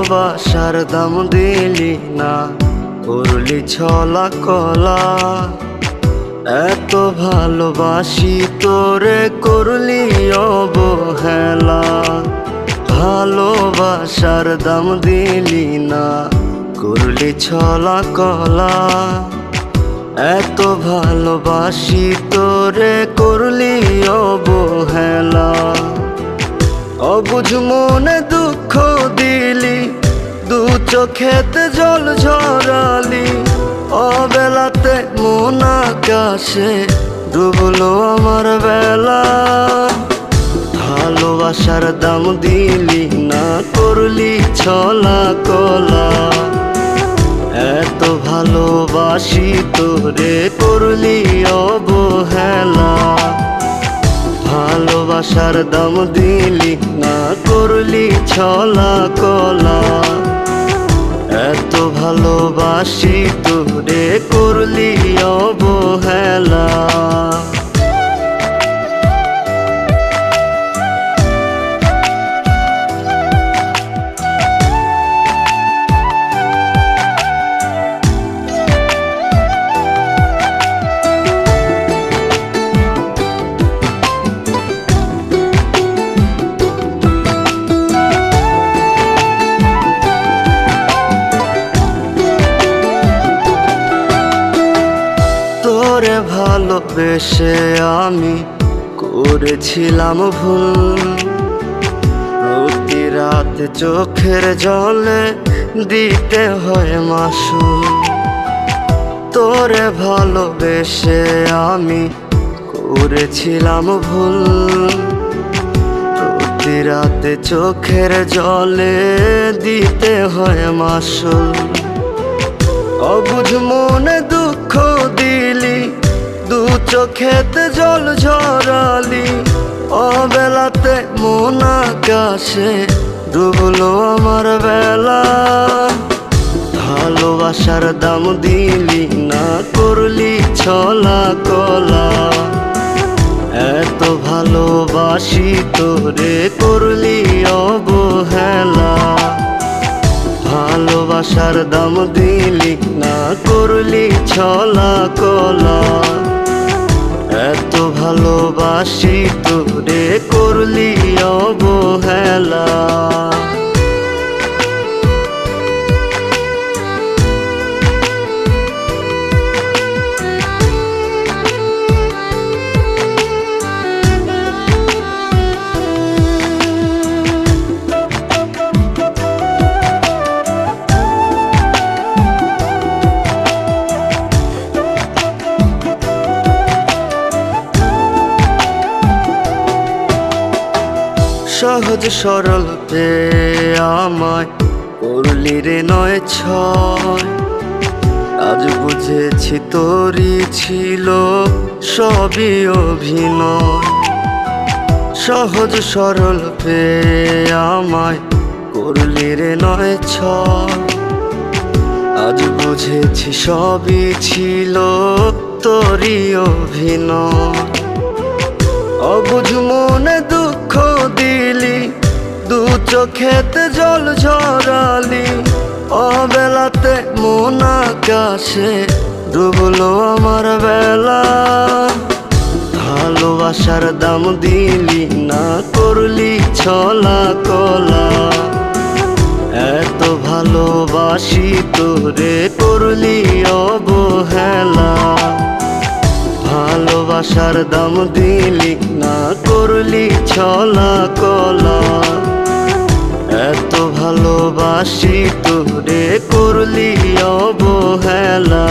ভালোবাসার দাম দিলি না, করলি ছলা কলা। এত ভালোবাসি তোরে করলি অবহেলা। ভালোবাসার দাম দিলি না, করলি ছলা কলা। এত ভালোবাসি তোরে করলি অবহেলা। অবুঝ মনে দুঃখ দিলি, দু চোখেতে জল ঝরালি। অবেলাতে মন আকাশে ডুবলো আমার বেলা। ভালোবাসার দাম দিলি না, করলি ছলা কলা। এত ভালোবাসি তোরে করলি অবহেলা। ভালোবাসার দাম দিলি না, করলি ছলা কলা। এত ভালোবাসি তোরে করলি অবহেলা। তোরে ভালোবেসে আমি করেছিলাম ভুল। প্রতি রাত চোখের জলে দিতে হয় মাসুল। তোরে ভালোবেসে আমি করেছিলাম ভুল। প্রতি রাতে চোখের জলে দিতে হয় মাসুল। অবুঝ মনে দুঃখ দিলি, দু চোখেতে জল ঝরালি। অবেলাতে মন আকাশে ডুবলো আমার বেলা। ভালোবাসার দাম দিলি না, করলি ছলা কলা। এত ভালোবাসি তোরে করলি অবহেলা। ভালোবাসার দাম দিলি না, করলি ছলা কলা। এত ভালোবাসি তোরে করলি অবহেলা। সহজ সরল পেয়ে আমায় করলি রে নয় ছয়। আজ বুঝেছি তোরই ছিল সবই অভিনয়। সহজ সরল পেয়ে আমায় করলি রে নয় ছয়। আজ বুঝেছি সবই ছিল তোরই অভিনয়। অবুঝ মনে দুঃখ দিলি, দু চোখেতে জল ঝরালি। অবেলাতে মন আকাশে ডুবলো আমার বেলা। ভালোবাসার দাম দিলি না, করলি ছলা কলা। এত ভালোবাসি তোরে করলি অবহেলা। ভালোবাসার দাম দিলি না, করলি ছলা কলা। এত ভালোবাসি তোরে করলি অবহেলা।